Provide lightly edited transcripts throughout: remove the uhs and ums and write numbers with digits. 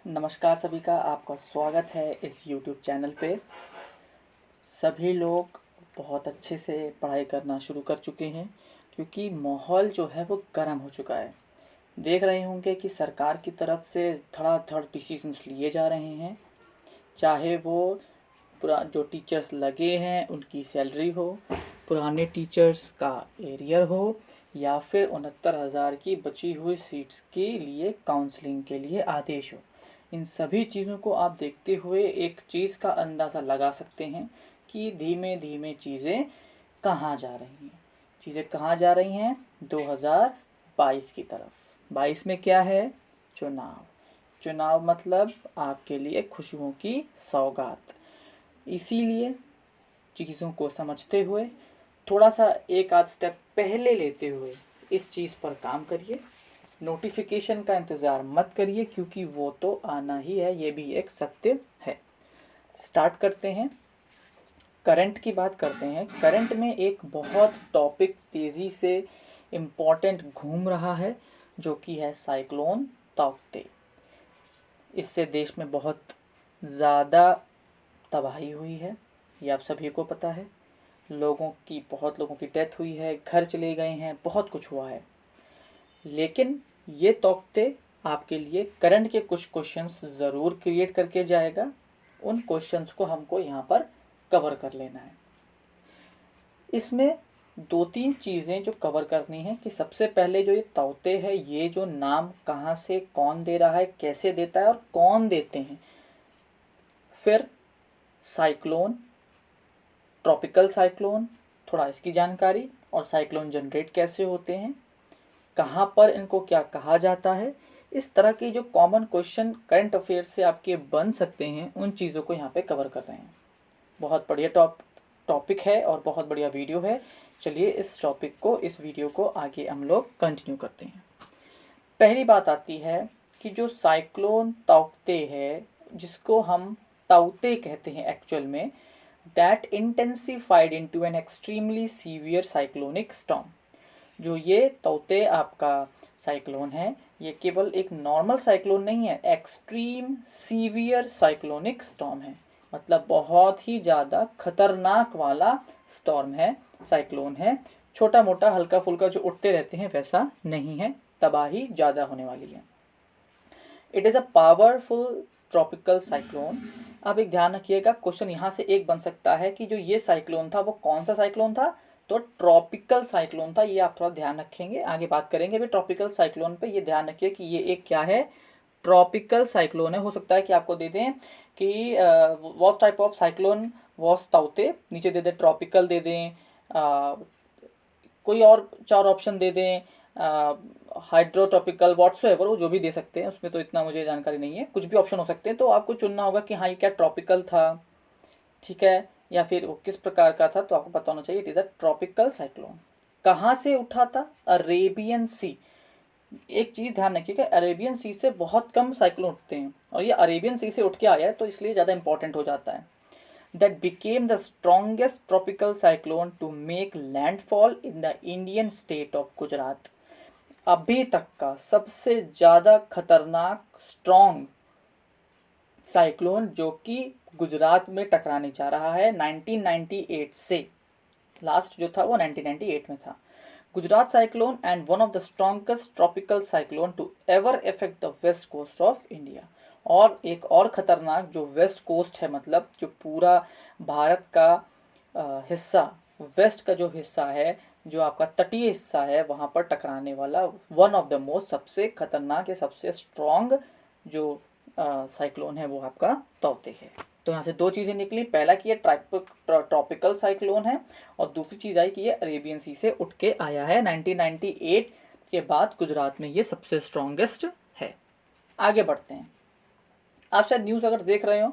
नमस्कार सभी का, आपका स्वागत है इस YouTube चैनल पे। सभी लोग बहुत अच्छे से पढ़ाई करना शुरू कर चुके हैं क्योंकि माहौल जो है वो गर्म हो चुका है। देख रहे होंगे कि सरकार की तरफ से धड़ाधड़ डिसीजंस लिए जा रहे हैं, चाहे वो पूरा जो टीचर्स लगे हैं उनकी सैलरी हो, पुराने टीचर्स का एरियर हो, या फिर 69,000 की बची हुई सीट्स के लिए काउंसलिंग के लिए आदेश हो। इन सभी चीज़ों को आप देखते हुए एक चीज़ का अंदाज़ा लगा सकते हैं कि धीमे धीमे चीज़ें कहाँ जा रही हैं। चीज़ें कहाँ जा रही हैं? 2022 की तरफ। 22 में क्या है? चुनाव। चुनाव मतलब आपके लिए खुशियों की सौगात। इसीलिए चीज़ों को समझते हुए, थोड़ा सा एक आध स्टेप पहले लेते हुए इस चीज़ पर काम करिए। नोटिफिकेशन का इंतज़ार मत करिए क्योंकि वो तो आना ही है, ये भी एक सत्य है। स्टार्ट करते हैं। करंट की बात करते हैं। करंट में एक बहुत टॉपिक तेज़ी से इम्पॉर्टेंट घूम रहा है जो कि है साइक्लोन ताउते। इससे देश में बहुत ज़्यादा तबाही हुई है, ये आप सभी को पता है। बहुत लोगों की डेथ हुई है, घर चले गए हैं, बहुत कुछ हुआ है। लेकिन ये तौकते आपके लिए करंट के कुछ क्वेश्चंस ज़रूर क्रिएट करके जाएगा। उन क्वेश्चंस को हमको यहाँ पर कवर कर लेना है। इसमें दो तीन चीज़ें जो कवर करनी है कि सबसे पहले जो ये तौते है, ये जो नाम कहाँ से कौन दे रहा है, कैसे देता है और कौन देते हैं। फिर साइक्लोन, ट्रॉपिकल साइक्लोन, थोड़ा इसकी जानकारी, और साइक्लोन जनरेट कैसे होते हैं, कहाँ पर इनको क्या कहा जाता है। इस तरह के जो कॉमन क्वेश्चन करंट अफेयर्स से आपके बन सकते हैं, उन चीज़ों को यहाँ पे कवर कर रहे हैं। बहुत बढ़िया टॉपिक है और बहुत बढ़िया वीडियो है। चलिए इस वीडियो को आगे हम लोग कंटिन्यू करते हैं। पहली बात आती है कि जो साइक्लोन ताउते है, जिसको हम ताउते कहते हैं एक्चुअल में, that intensified into an extremely severe cyclonic storm. जो ये तौते आपका साइक्लोन है, ये केवल एक नॉर्मल साइक्लोन नहीं है, एक्सट्रीम सीवियर साइक्लोनिक स्टॉर्म है। मतलब बहुत ही ज़्यादा खतरनाक वाला स्टॉर्म है, साइक्लोन है। छोटा मोटा हल्का फुल्का जो उठते रहते हैं वैसा नहीं है, तबाही ज़्यादा होने वाली है। It is a powerful tropical cyclone. अब एक ध्यान रखिएगा, क्वेश्चन यहाँ से एक बन सकता है कि जो ये साइक्लोन था वो कौन सा साइक्लोन था? तो ट्रॉपिकल साइक्लोन था। ये आप थोड़ा ध्यान रखेंगे, आगे बात करेंगे भी ट्रॉपिकल साइक्लोन पे। ये ध्यान रखिए कि ये एक क्या है? ट्रॉपिकल साइक्लोन है। हो सकता है कि आपको दे दें कि what type of cyclone was ताउते, नीचे दे दें ट्रॉपिकल, दे दें कोई और 4 ऑप्शन दे दें, हाइड्रोट्रॉपिकल, व्हाट्सोएवर, वो जो भी दे सकते हैं, उसमें तो इतना मुझे जानकारी नहीं है, कुछ भी ऑप्शन हो सकते हैं। तो आपको चुनना होगा कि हाँ ये क्या ट्रॉपिकल था, ठीक है, या फिर वो किस प्रकार का था, तो आपको पता होना चाहिए। It is a tropical cyclone. कहाँ से उठा था? अरेबियन सी। एक चीज़ ध्यान रखिएगा, अरेबियन सी से बहुत कम साइक्लोन उठते हैं और ये अरेबियन सी से उठ के आया है, तो इसलिए ज़्यादा इंपॉर्टेंट हो जाता है। That became the strongest tropical cyclone to make landfall in the Indian state of Gujarat. अभी तक का सबसे ज़्यादा खतरनाक स्ट्रॉन्ग साइक्लोन जो कि गुजरात में टकराने जा रहा है 1998 से। लास्ट जो था वो 1998 में था। Gujarat cyclone and one of the strongest tropical cyclone to ever effect the west coast of India. और एक और खतरनाक जो वेस्ट कोस्ट है, मतलब जो पूरा भारत का हिस्सा, वेस्ट का जो हिस्सा है, जो आपका तटीय हिस्सा है, वहाँ पर टकराने वाला वन ऑफ द मोस्ट, सबसे खतरनाक या सबसे स्ट्रॉन्ग जो साइक्लोन है वो आपका तौते है। तो यहाँ से दो चीज़ें निकली, पहला कि ये ट्रॉपिकल साइक्लोन है, और दूसरी चीज़ आई कि ये अरेबियन सी से उठ के आया है 1998 के बाद। गुजरात में ये सबसे स्ट्रॉन्गेस्ट है। आगे बढ़ते हैं। आप शायद न्यूज़ अगर देख रहे हो,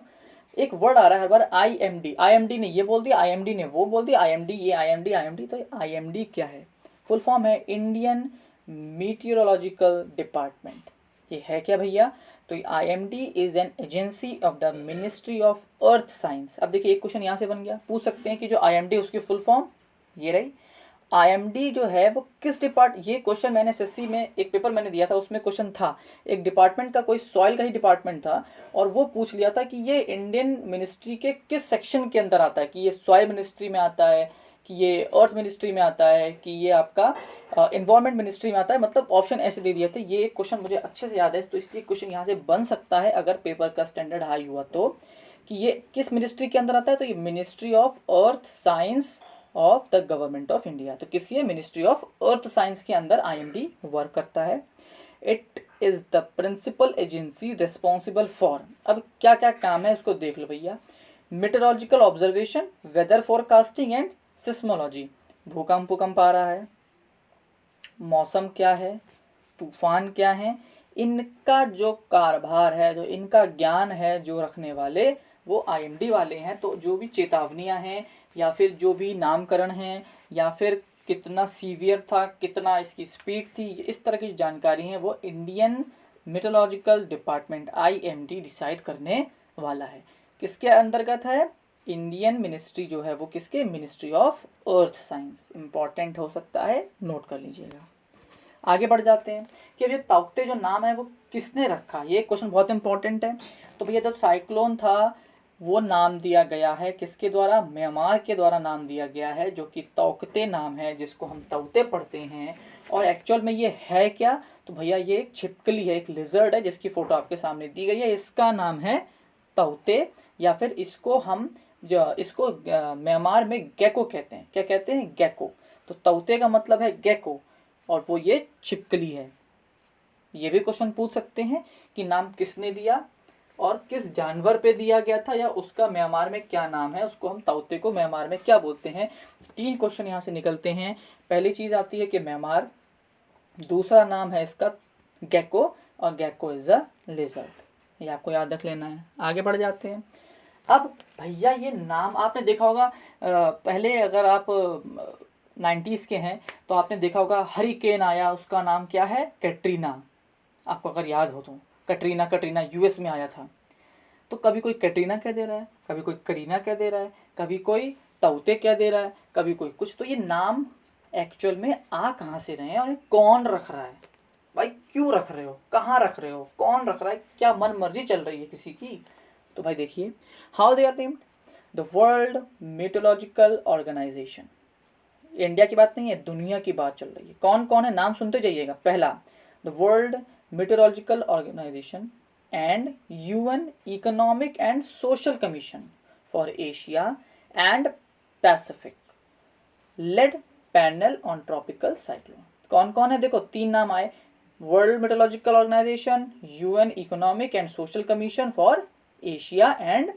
एक वर्ड आ रहा है हर बार, IMD। IMD ने ये बोल दिया, IMD ने वो बोल दिया, IMD ये, IMD। तो IMD क्या है? फुल फॉर्म है इंडियन मीटियोरोलॉजिकल डिपार्टमेंट। ये है क्या भैया? तो IMD is an agency of the ministry of earth science. अब देखिए एक क्वेश्चन यहाँ से बन गया, पूछ सकते हैं कि जो IMD उसकी फुल फॉर्म ये रही, आईएमडी जो है वो किस ये क्वेश्चन मैंने एसएससी में एक पेपर मैंने दिया था, उसमें क्वेश्चन था, एक डिपार्टमेंट का, कोई सॉइल का ही डिपार्टमेंट था, और वो पूछ लिया था कि ये इंडियन मिनिस्ट्री के किस सेक्शन के अंदर आता है, कि ये सॉइल मिनिस्ट्री में आता है, कि ये अर्थ मिनिस्ट्री में आता है, कि ये आपका इन्वायरमेंट मिनिस्ट्री में आता है। मतलब ऑप्शन ऐसे दे दिए थे। ये एक क्वेश्चन मुझे अच्छे से याद है, तो इसलिए क्वेश्चन यहाँ से बन सकता है अगर पेपर का स्टैंडर्ड हाई हुआ तो, कि ये किस मिनिस्ट्री के अंदर आता है। तो ये ministry of earth science of the government of India. तो किसी मिनिस्ट्री ऑफ अर्थ साइंस के अंदर आईएमडी वर्क करता है। It is the principal agency responsible for, अब क्या क्या काम है उसको देख लो भैया। Meteorological observation, weather forecasting and seismology, भूकंप भूकंप आ रहा है, मौसम क्या है, तूफान क्या है, इनका जो कारभार है, जो इनका ज्ञान है, जो रखने वाले वो आईएमडी वाले हैं। तो जो भी चेतावनियां हैं, या फिर जो भी नामकरण हैं, या फिर कितना सीवियर था, कितना इसकी स्पीड थी, इस तरह की जानकारी है वो इंडियन मेट्रोलॉजिकल डिपार्टमेंट आईएमडी डिसाइड करने वाला है। किसके अंतर्गत है? इंडियन मिनिस्ट्री जो है वो किसके? Ministry of earth science. Important हो सकता है, नोट कर लीजिएगा। आगे बढ़ जाते हैं कि ये ताउते जो नाम है वो किसने रखा। ये क्वेश्चन बहुत इंपॉर्टेंट है। तो भैया जब साइक्लोन था वो नाम दिया गया है किसके द्वारा? म्यांमार के द्वारा नाम दिया गया है, जो कि तौकते नाम है, जिसको हम तौते पढ़ते हैं। और एक्चुअल में ये है क्या? तो भैया ये एक छिपकली है, एक लिजर्ड है, जिसकी फोटो आपके सामने दी गई है। इसका नाम है तौते, या फिर इसको हम इसको म्यांमार में गेको कहते हैं। क्या कहते हैं? गेको। तो तौते का मतलब है गेको, और वो ये छिपकली है। ये भी क्वेश्चन पूछ सकते हैं कि नाम किसने दिया और किस जानवर पे दिया गया था, या उसका म्यांमार में क्या नाम है, उसको हम तौते को म्यांमार में क्या बोलते हैं। 3 क्वेश्चन यहाँ से निकलते हैं। पहली चीज आती है कि म्यांमार, दूसरा नाम है इसका गेको, और गेको इज अ लिजर्ड। ये आपको याद रख लेना है। आगे बढ़ जाते हैं। अब भैया ये नाम आपने देखा होगा, पहले अगर आप 90s के हैं तो आपने देखा होगा हरिकेन आया, उसका नाम क्या है? कैटरीना। आपको अगर याद हो तो कटरीना, कटरीना यूएस में आया था। तो कभी कोई कैटरीना कह दे रहा है, कभी कोई करीना कह दे रहा है, कभी कोई तौते कह दे रहा है, कभी कोई कुछ। तो ये नाम एक्चुअल में आ कहाँ से रहे हैं और कौन रख रहा है? भाई क्यों रख रहे हो, कहाँ रख रहे हो, कौन रख रहा है, क्या मन मर्जी चल रही है किसी की? तो भाई देखिए, how they are named. The world meteorological organisation. India की बात नहीं है, दुनिया की बात चल रही है। कौन कौन है, नाम सुनते जाइएगा। पहला, the world meteorological organisation and UN economic and social commission for Asia and Pacific led panel on tropical cyclone. कौन कौन है? देखो 3 नाम आए, world meteorological organisation, UN economic and social commission for Asia and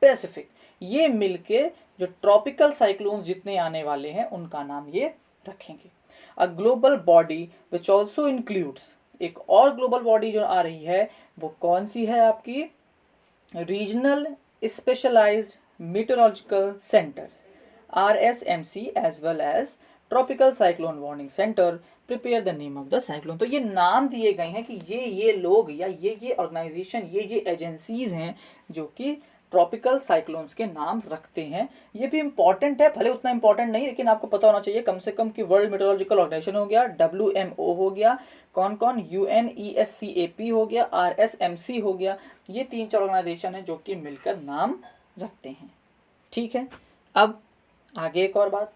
Pacific. ये मिलके जो tropical cyclones जितने आने वाले हैं उनका नाम ये रखेंगे। A global body which also includes, एक और ग्लोबल बॉडी जो आ रही है वो कौन सी है आपकी? Regional specialised meteorological centres, RSMC, as well as tropical cyclone warning centre prepare the name of the cyclone. तो ये नाम दिए गए हैं कि ये लोग या ये ऑर्गेनाइजेशन, ये एजेंसीज हैं जो कि ट्रॉपिकल साइक्लोन्स के नाम रखते हैं। ये भी इंपॉर्टेंट है, भले उतना इंपॉर्टेंट नहीं, लेकिन आपको पता होना चाहिए कम से कम कि वर्ल्ड मेट्रोलॉजिकल ऑर्गेनाइजेशन हो गया, WMO हो गया, कौन कौन, UNESCAP हो गया, RSMC हो गया। ये 3-4 ऑर्गेनाइजेशन है जो कि मिलकर नाम रखते हैं। ठीक है, अब आगे एक और बात,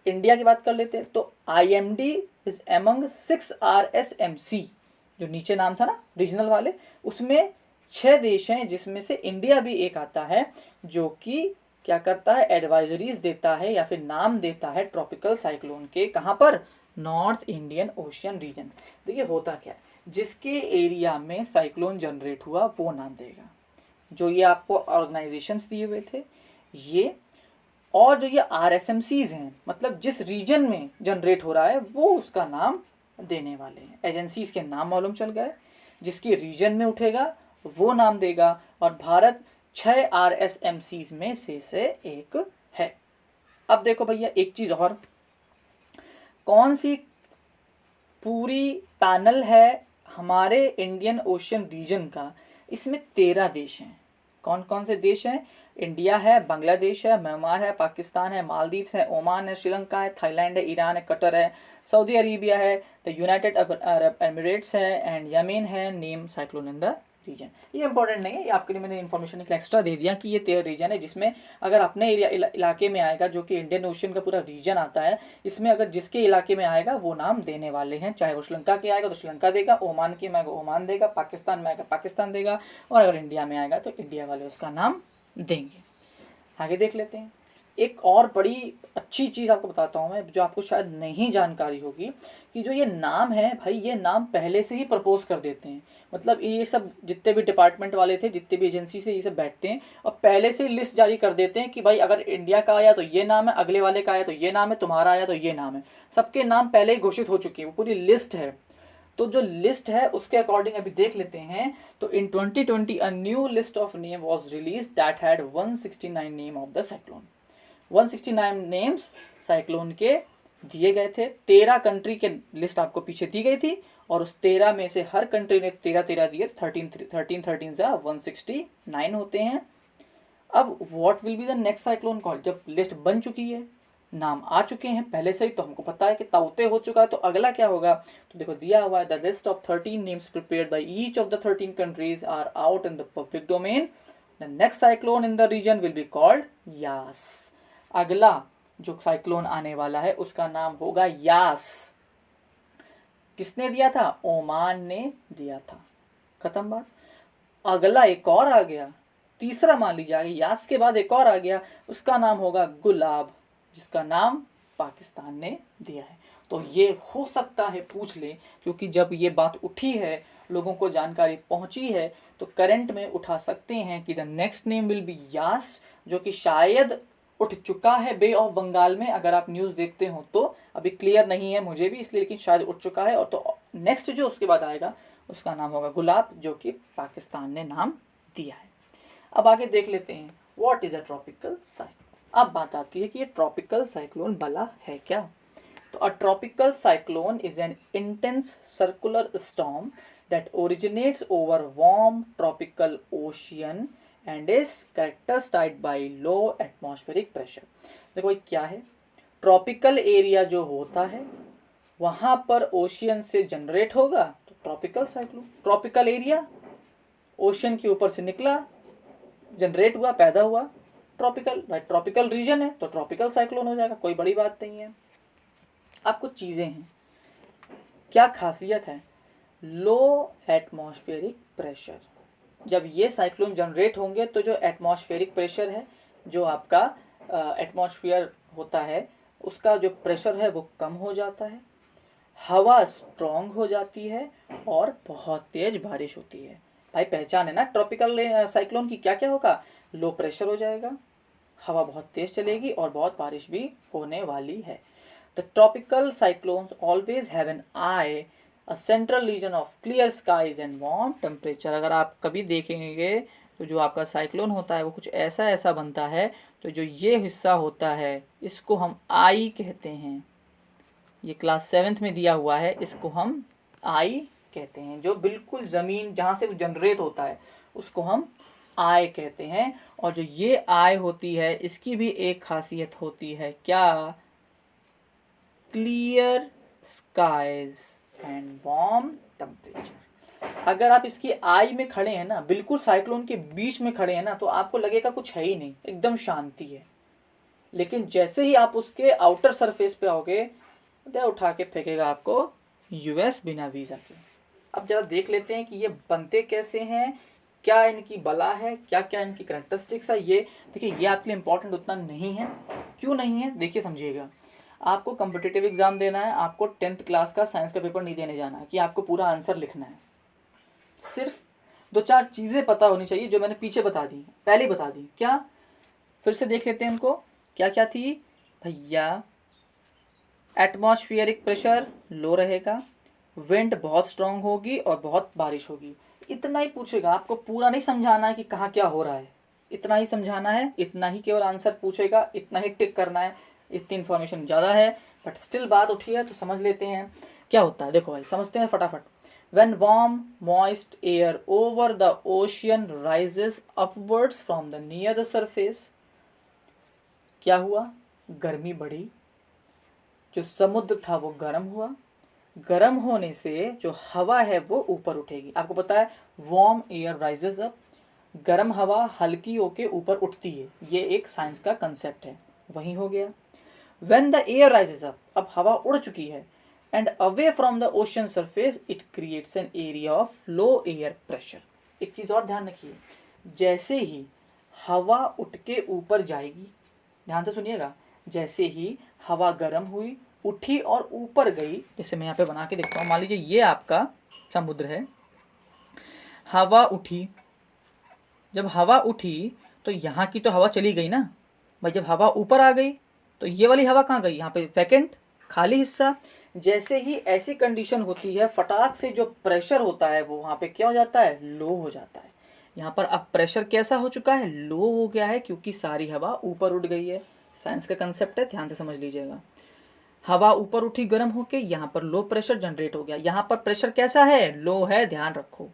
इंडिया की बात कर लेते हैं। तो IMD इज एमंग 6 RSMC, जो नीचे नाम था ना रीजनल वाले, उसमें 6 देश हैं, जिसमें से इंडिया भी एक आता है, जो कि क्या करता है? एडवाइजरीज देता है या फिर नाम देता है ट्रॉपिकल साइक्लोन के। कहाँ पर? North Indian ocean region. देखिए होता क्या है, जिसके एरिया में साइक्लोन जनरेट हुआ वो नाम देगा। जो ये आपको ऑर्गेनाइजेशंस दिए हुए थे ये, और जो ये RSMCs हैं, मतलब जिस रीजन में जनरेट हो रहा है वो उसका नाम देने वाले हैं। एजेंसीज के नाम मालूम चल गए, जिसकी रीजन में उठेगा वो नाम देगा, और भारत 6 RSMCs में से एक है। अब देखो भैया एक चीज और, कौन सी पूरी पैनल है हमारे इंडियन ओशियन रीजन का? इसमें 13 देश हैं। कौन कौन से देश हैं? इंडिया है, बांग्लादेश है, म्यांमार है, पाकिस्तान है, मालदीव्स है, ओमान है, श्रीलंका है, थाईलैंड है, ईरान है, कतर है, सऊदी अरेबिया है, द यूनाइटेड अरब एमिरेट्स है एंड यमेन है। Name cyclone in the region. ये इंपॉर्टेंट नहीं है, ये आपके लिए मैंने इन्फॉर्मेशन एक एक्स्ट्रा दे दिया कि ये 13 रीजन है, जिसमें अगर अपने एरिया इलाके में आएगा, जो कि इंडियन ओशन का पूरा रीजन आता है, इसमें अगर जिसके इलाके में आएगा वो नाम देने वाले हैं। चाहे वो श्रीलंका के आएगा तो श्रीलंका देगा, ओमान के में आएगा ओमान देगा, पाकिस्तान में आएगा पाकिस्तान देगा, और अगर इंडिया में आएगा तो इंडिया वाले उसका नाम देंगे। आगे देख लेते हैं। एक और बड़ी अच्छी चीज़ आपको बताता हूँ मैं, जो आपको शायद नहीं जानकारी होगी, कि जो ये नाम है भाई, ये नाम पहले से ही प्रपोज कर देते हैं। मतलब ये सब जितने भी डिपार्टमेंट वाले थे, जितने भी एजेंसी से ये सब बैठते हैं और पहले से लिस्ट जारी कर देते हैं कि भाई अगर इंडिया का आया तो ये नाम है, अगले वाले का आया तो ये नाम है, तुम्हारा आया तो ये नाम है। सबके नाम पहले ही घोषित हो चुके हैं, वो पूरी लिस्ट है। तो जो लिस्ट है उसके अकॉर्डिंग अभी देख लेते हैं। तो इन 2020 a new list of name was release that had 169 name of the cyclone. 169 names cyclone के दिए गए थे। 13 कंट्री के लिस्ट आपको पीछे दी गई थी, और उस 13 में से हर कंट्री ने 13 दिए। 169 होते हैं। अब what will be the next cyclone call? जब लिस्ट बन चुकी है, नाम आ चुके हैं पहले से ही, तो हमको पता है कि ताउते हो चुका है, तो अगला क्या होगा? तो देखो दिया हुआ है, the list of 13 names prepared by each of the 13 countries are out in the public domain. The next cyclone in the region will be called Yaas. अगला जो साइक्लोन आने वाला है उसका नाम होगा यास। किसने दिया था? ओमान ने दिया था। खत्म बात। अगला एक और आ गया, तीसरा मान लीजिए, यास के बाद एक और आ गया, उसका नाम होगा गुलाब, जिसका नाम पाकिस्तान ने दिया है। तो ये हो सकता है पूछ ले, क्योंकि जब ये बात उठी है, लोगों को जानकारी पहुंची है, तो करंट में उठा सकते हैं कि the next name will be Yaas, जो कि शायद उठ चुका है बे ऑफ बंगाल में। अगर आप न्यूज़ देखते हो तो अभी क्लियर नहीं है मुझे भी इसलिए, लेकिन शायद उठ चुका है। और तो नेक्स्ट जो उसके बाद आएगा उसका नाम होगा गुलाब, जो कि पाकिस्तान ने नाम दिया है। अब आगे देख लेते हैं, what is a tropical cyclone. अब बात आती है कि ये ट्रॉपिकल साइक्लोन भला है क्या? तो a tropical cyclone is an intense circular storm that originates over warm tropical ocean and is characterised by low atmospheric pressure. देखो ये क्या है? ट्रॉपिकल एरिया जो होता है वहां पर ओशियन से जनरेट होगा तो tropical cyclone. Tropical area ocean के ऊपर से निकला, जनरेट हुआ, पैदा हुआ, ट्रॉपिकल रीजन है तो ट्रॉपिकल साइक्लोन हो जाएगा। कोई बड़ी बात नहीं है। अब कुछ चीजें हैं, क्या खासियत है? लो एटमॉस्फेरिक प्रेशर। जब ये साइक्लोन जनरेट होंगे तो जो एटमॉस्फेरिक प्रेशर है, जो आपका एटमॉस्फेयर होता है, उसका जो प्रेशर है वो कम हो जाता है, हवा स्ट्रॉन्ग हो जाती है और बहुत तेज बारिश होती है। भाई पहचान है ना ट्रॉपिकल साइक्लोन की? क्या क्या होगा? लो प्रेशर हो जाएगा, हवा बहुत तेज चलेगी और बहुत बारिश भी होने वाली है। The tropical cyclones always have an eye, a central region of clear skies and warm temperature. अगर आप कभी देखेंगे तो जो आपका साइक्लोन होता है वो कुछ ऐसा ऐसा बनता है। तो जो ये हिस्सा होता है इसको हम आई कहते हैं। ये क्लास 7th में दिया हुआ है, इसको हम आई कहते हैं। जो बिल्कुल ज़मीन जहाँ से जनरेट होता है उसको हम आई कहते हैं। और जो ये आई होती है इसकी भी एक खासियत होती है, क्या? Clear skies and warm temperature. अगर आप इसकी आई में खड़े हैं ना, बिल्कुल साइक्लोन के बीच में खड़े हैं ना, तो आपको लगेगा कुछ है ही नहीं, एकदम शांति है। लेकिन जैसे ही आप उसके आउटर सरफेस पे आओगे तो उठा के फेंकेगा आपको यूएस बिना वीज़ा के। अब जरा देख लेते हैं कि ये बनते कैसे हैं, क्या इनकी बला है, क्या क्या इनकी करैक्टरिस्टिक्स है। ये देखिए, ये आपके लिए इंपॉर्टेंट उतना नहीं है। क्यों नहीं है? देखिए समझिएगा। आपको कॉम्पिटिटिव एग्जाम देना है, आपको 10th क्लास का साइंस का पेपर नहीं देने जाना है कि आपको पूरा आंसर लिखना है। सिर्फ 2-4 चीज़ें पता होनी चाहिए जो मैंने पीछे बता दी, पहले बता दी। क्या? फिर से देख लेते हैं उनको, क्या क्या थी भैया। एटमॉस्फेरिक प्रेशर लो रहेगा, विंड बहुत स्ट्रांग होगी और बहुत बारिश होगी। इतना ही पूछेगा, आपको पूरा नहीं समझाना है कि कहाँ क्या हो रहा है, इतना ही समझाना है, इतना ही केवल आंसर पूछेगा, इतना ही टिक करना है। इतनी इन्फॉर्मेशन ज़्यादा है बट स्टिल बात उठी है तो समझ लेते हैं क्या होता है। देखो भाई समझते हैं फटाफट। When warm, moist air over the ocean rises upwards from the near the surface, क्या हुआ? गर्मी बढ़ी, जो समुद्र था वो गर्म हुआ, गर्म होने से जो हवा है वो ऊपर उठेगी। आपको पता है वार्म एयर राइजेस अप, गर्म हवा हल्की होके ऊपर उठती है, ये एक साइंस का कंसेप्ट है, वही हो गया। When the air rises up, अब हवा उड़ चुकी है, and away from the ocean surface, it creates an area of low air pressure. एक चीज और ध्यान रखिए, जैसे ही हवा उठ के ऊपर जाएगी, ध्यान से सुनिएगा, जैसे ही हवा गर्म हुई, उठी और ऊपर गई, जैसे मैं यहाँ पे बना के देखता हूँ, मान लीजिए ये आपका समुद्र है, हवा उठी, जब हवा उठी तो यहाँ की तो हवा चली गई ना भाई, जब हवा ऊपर आ गई तो ये वाली हवा कहाँ गई? यहाँ पे वैकेंट खाली हिस्सा। जैसे ही ऐसी कंडीशन होती है, फटाक से जो प्रेशर होता है वो वहाँ पे क्या हो जाता है? लो हो जाता है। यहाँ पर अब प्रेशर कैसा हो चुका है? लो हो गया है, क्योंकि सारी हवा ऊपर उठ गई है। साइंस का कंसेप्ट है, ध्यान से समझ लीजिएगा। हवा ऊपर उठी गर्म होके, यहाँ पर लो प्रेशर जनरेट हो गया। यहाँ पर प्रेशर कैसा है? लो है, ध्यान रखो।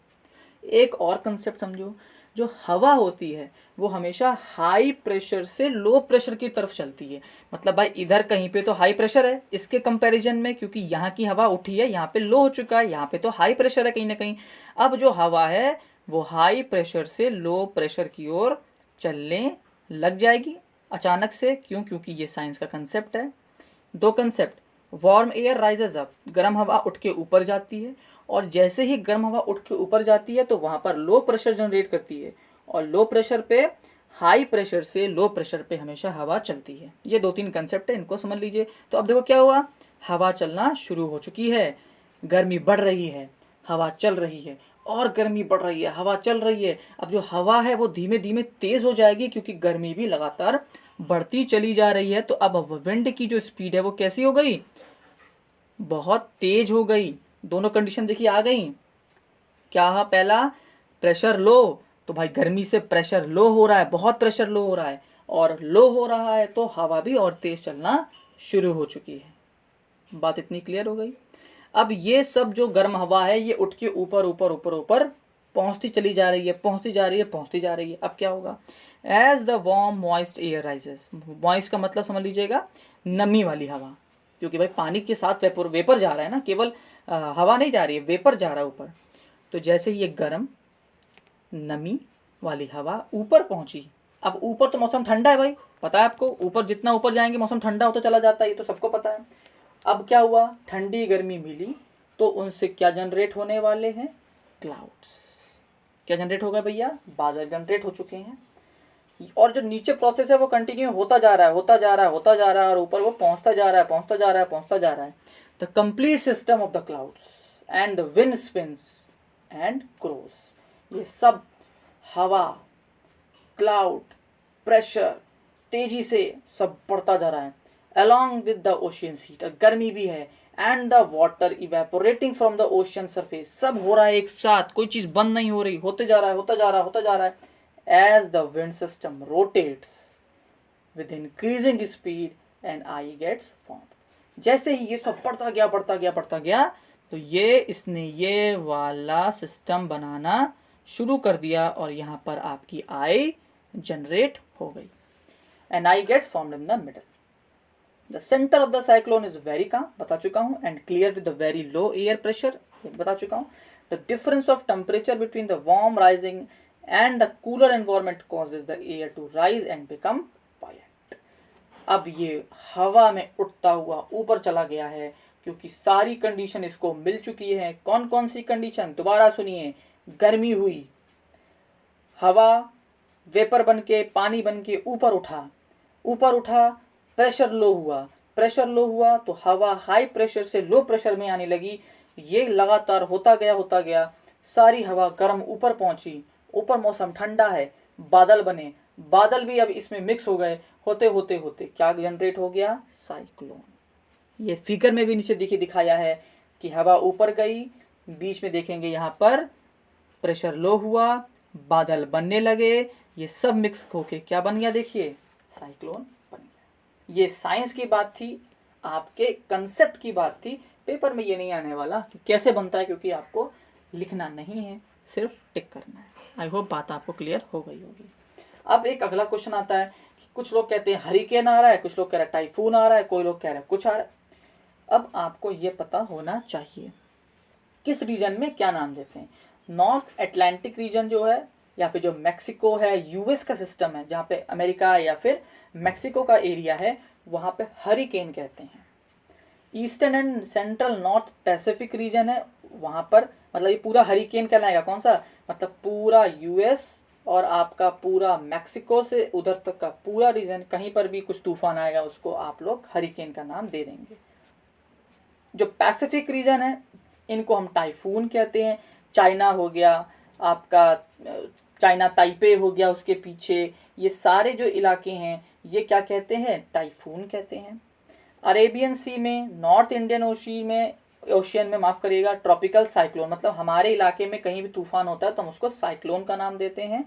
एक और कंसेप्ट समझो, जो हवा होती है वो हमेशा हाई प्रेशर से लो प्रेशर की तरफ चलती है। मतलब भाई इधर कहीं पे तो हाई प्रेशर है इसके कंपैरिजन में, क्योंकि यहाँ की हवा उठी है, यहाँ पे लो हो चुका है, यहाँ पे तो हाई प्रेशर है कहीं ना कहीं। अब जो हवा है वो हाई प्रेशर से लो प्रेशर की ओर चलने लग जाएगी अचानक से। क्यों? क्योंकि ये साइंस का कंसेप्ट है। दो concept, warm air rises up, गर्म हवा उठ के ऊपर जाती है, और जैसे ही गर्म हवा उठ के ऊपर जाती है तो वहां पर लो प्रेशर जनरेट करती है, और लो प्रेशर पे हाई प्रेशर से लो प्रेशर पे हमेशा हवा चलती है। ये दो तीन कंसेप्ट है, इनको समझ लीजिए। तो अब देखो क्या हुआ, हवा चलना शुरू हो चुकी है, गर्मी बढ़ रही है, हवा चल रही है, और गर्मी बढ़ रही है, हवा चल रही है। अब जो हवा है वो धीमे धीमे तेज हो जाएगी, क्योंकि गर्मी भी लगातार बढ़ती चली जा रही है। तो अब विंड की जो स्पीड है वो कैसी हो गई? बहुत तेज हो गई। दोनों कंडीशन देखिए आ गई। क्या? पहला प्रेशर लो, तो भाई गर्मी से प्रेशर लो हो रहा है, बहुत प्रेशर लो हो रहा है, और लो हो रहा है तो हवा भी और तेज चलना शुरू हो चुकी है। बात इतनी क्लियर हो गई। अब ये सब जो गर्म हवा है ये उठ के ऊपर ऊपर ऊपर ऊपर पहुंचती चली जा रही है, पहुंचती जा रही है, पहुंचती जा रही है। अब क्या होगा? As the warm moist air rises, moist का मतलब समझ लीजिएगा नमी वाली हवा, क्योंकि भाई पानी के साथ वेपर जा रहा है ना, केवल हवा नहीं जा रही है, वेपर जा रहा है ऊपर। तो जैसे ये गर्म नमी वाली हवा ऊपर पहुंची, अब ऊपर तो मौसम ठंडा है भाई, पता है आपको, ऊपर जितना ऊपर जाएंगे मौसम ठंडा होता चला जाता है, ये तो सबको पता है। अब क्या हुआ? ठंडी गर्मी मिली तो उनसे क्या जनरेट होने वाले हैं? क्लाउड्स। क्या जनरेट होगा भैया? बादल जनरेट हो चुके हैं। और जो नीचे प्रोसेस है वो कंटिन्यू होता जा रहा है, होता जा रहा है, होता जा रहा है, और ऊपर वो पहुंचता जा रहा है, पहुंचता जा रहा है, पहुंचता जा रहा है। The complete system of the clouds and the wind spins and grows. ये सब हवा, क्लाउड, प्रेशर तेजी से सब बढ़ता जा रहा है। Along with the ocean heat, गर्मी भी है, and the water evaporating from the ocean surface, सब हो रहा है एक साथ, कोई चीज बंद नहीं हो रही, होते जा रहा है, होता जा रहा है, होता जा रहा है। As the wind system rotates with increasing speed and eye gets formed, जैसे ही ये सब बढ़ता गया बढ़ता गया बढ़ता गया, तो इसने ये वाला सिस्टम बनाना शुरू कर दिया, और यहाँ पर आपकी आई जनरेट हो गई। An eye gets formed in the middle. The center of the cyclone is very calm, बता चुका हूँ, and clear with the very low air pressure, बता चुका हूँ। The difference of temperature between the warm rising and the cooler environment causes the air to rise and become buoyant. अब ये हवा में उठता हुआ ऊपर चला गया है, क्योंकि सारी कंडीशन इसको मिल चुकी है। कौन कौन सी कंडीशन? दोबारा सुनिए। गर्मी हुई, हवा वेपर बन के, पानी बन के ऊपर उठा, ऊपर उठा, प्रेशर लो हुआ, प्रेशर लो हुआ तो हवा हाई प्रेशर से लो प्रेशर में आने लगी। ये लगातार होता गया, होता गया, सारी हवा गर्म ऊपर पहुंची, ऊपर मौसम ठंडा है, बादल बने, बादल भी अब इसमें मिक्स हो गए, होते होते होते क्या जनरेट हो गया? साइक्लोन। ये फिगर में भी नीचे देखिए दिखाया है कि हवा ऊपर गई, बीच में देखेंगे यहाँ पर प्रेशर लो हुआ, बादल बनने लगे, ये सब मिक्स होके क्या बन गया? देखिए साइक्लोन बन गया। ये साइंस की बात थी, आपके कंसेप्ट की बात थी। पेपर में ये नहीं आने वाला कि कैसे बनता है, क्योंकि आपको लिखना नहीं है, सिर्फ टिक करना है। आई होप बात आपको क्लियर हो गई होगी। अब एक अगला क्वेश्चन आता है कि कुछ लोग कहते हैं हरिकेन आ रहा है, कुछ लोग कह रहे हैं टाइफून आ रहा है, कोई लोग कह रहे हैं कुछ आ रहा है। अब आपको ये पता होना चाहिए किस रीजन में क्या नाम देते हैं। नॉर्थ अटलांटिक रीजन जो है, या फिर जो मैक्सिको है, यूएस का सिस्टम है, जहाँ पे अमेरिका या फिर मैक्सिको का एरिया है, वहाँ पे हरिकेन कहते हैं। Eastern and central north Pacific region है, वहाँ पर मतलब ये पूरा हरिकेन कहलाएगा। कौन सा? मतलब पूरा यूएस और आपका पूरा मैक्सिको से उधर तक का पूरा रीजन, कहीं पर भी कुछ तूफान आएगा उसको आप लोग हरिकेन का नाम दे देंगे। जो पैसिफिक रीजन है इनको हम टाइफून कहते हैं। चाइना हो गया आपका, चाइना ताइपे हो गया, उसके पीछे ये सारे जो इलाके हैं ये क्या कहते हैं? टाइफून कहते हैं। अरेबियन सी में, नॉर्थ इंडियन ओशियन में माफ़ करिएगा, ट्रॉपिकल साइक्लोन, मतलब हमारे इलाके में कहीं भी तूफान होता है तो हम उसको साइक्लोन का नाम देते हैं।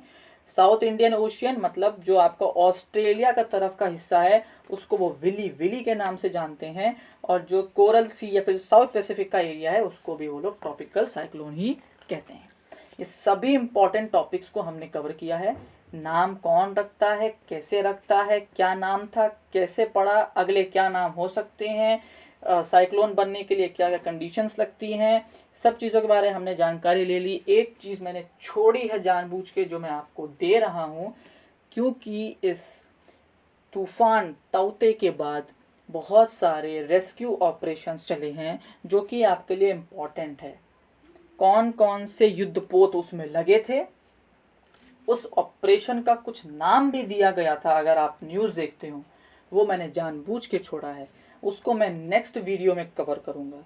साउथ इंडियन ओशियन मतलब जो आपका ऑस्ट्रेलिया का तरफ का हिस्सा है उसको वो विली विली के नाम से जानते हैं, और जो कोरल सी या फिर साउथ पैसिफिक का एरिया है उसको भी वो लोग ट्रॉपिकल साइक्लोन ही कहते हैं। ये सभी इंपॉर्टेंट टॉपिक्स को हमने कवर किया है। नाम कौन रखता है, कैसे रखता है, क्या नाम था, कैसे पढ़ा, अगले क्या नाम हो सकते हैं, साइक्लोन बनने के लिए क्या क्या कंडीशंस लगती हैं, सब चीज़ों के बारे में हमने जानकारी ले ली। एक चीज़ मैंने छोड़ी है जानबूझ के जो मैं आपको दे रहा हूँ, क्योंकि इस तूफान ताउते के बाद बहुत सारे रेस्क्यू ऑपरेशंस चले हैं जो कि आपके लिए इम्पॉर्टेंट है। कौन कौन से युद्धपोत उसमें लगे थे, उस ऑपरेशन का कुछ नाम भी दिया गया था, अगर आप न्यूज़ देखते हो, वो मैंने जानबूझ के छोड़ा है, उसको मैं नेक्स्ट वीडियो में कवर करूँगा।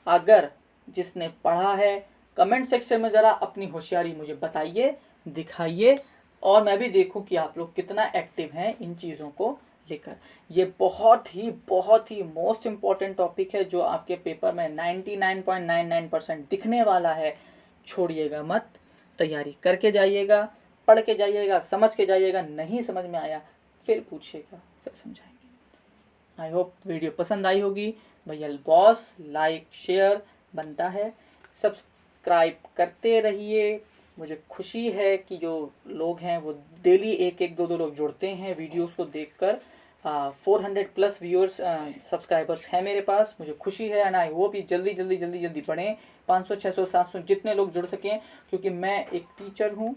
अगर जिसने पढ़ा है कमेंट सेक्शन में ज़रा अपनी होशियारी मुझे बताइए, दिखाइए, और मैं भी देखूं कि आप लोग कितना एक्टिव हैं इन चीज़ों को लेकर। ये बहुत ही मोस्ट इम्पॉर्टेंट टॉपिक है जो आपके पेपर में 99.99% दिखने वाला है। छोड़िएगा मत, तैयारी करके जाइएगा, पढ़ के जाइएगा, समझ के जाइएगा, नहीं समझ में आया फिर पूछिएगा, फिर समझाएंगे। आई होप वीडियो पसंद आई होगी। भैया बॉस लाइक शेयर बनता है, सब्सक्राइब करते रहिए। मुझे खुशी है कि जो लोग हैं वो डेली एक एक दो लोग जुड़ते हैं वीडियोस को देखकर। 400+ व्यूअर्स सब्सक्राइबर्स हैं मेरे पास, मुझे खुशी है। एंड आई होप भी जल्दी बढ़ें, 500 600 700 जितने लोग जुड़ सकें, क्योंकि मैं एक टीचर हूँ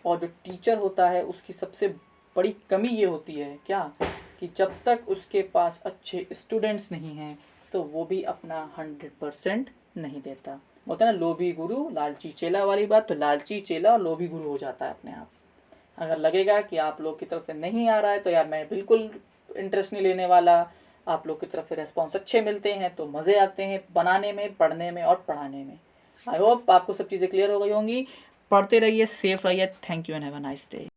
और जो टीचर होता है उसकी सबसे बड़ी कमी ये होती है क्या, कि जब तक उसके पास अच्छे स्टूडेंट्स नहीं हैं तो वो भी अपना 100% नहीं देता। होता है ना लोभी गुरु लालची चेला वाली बात, तो लालची चेला और लोभी गुरु हो जाता है अपने आप। अगर लगेगा कि आप लोग की तरफ से नहीं आ रहा है तो यार मैं बिल्कुल इंटरेस्ट नहीं लेने वाला, आप लोग की तरफ से रेस्पॉन्स अच्छे मिलते हैं तो मज़े आते हैं बनाने में, पढ़ने में और पढ़ाने में। आई होप आपको सब चीज़ें क्लियर हो गई होंगी। पढ़ते रहिए, सेफ रहिए। Thank you and have a nice day.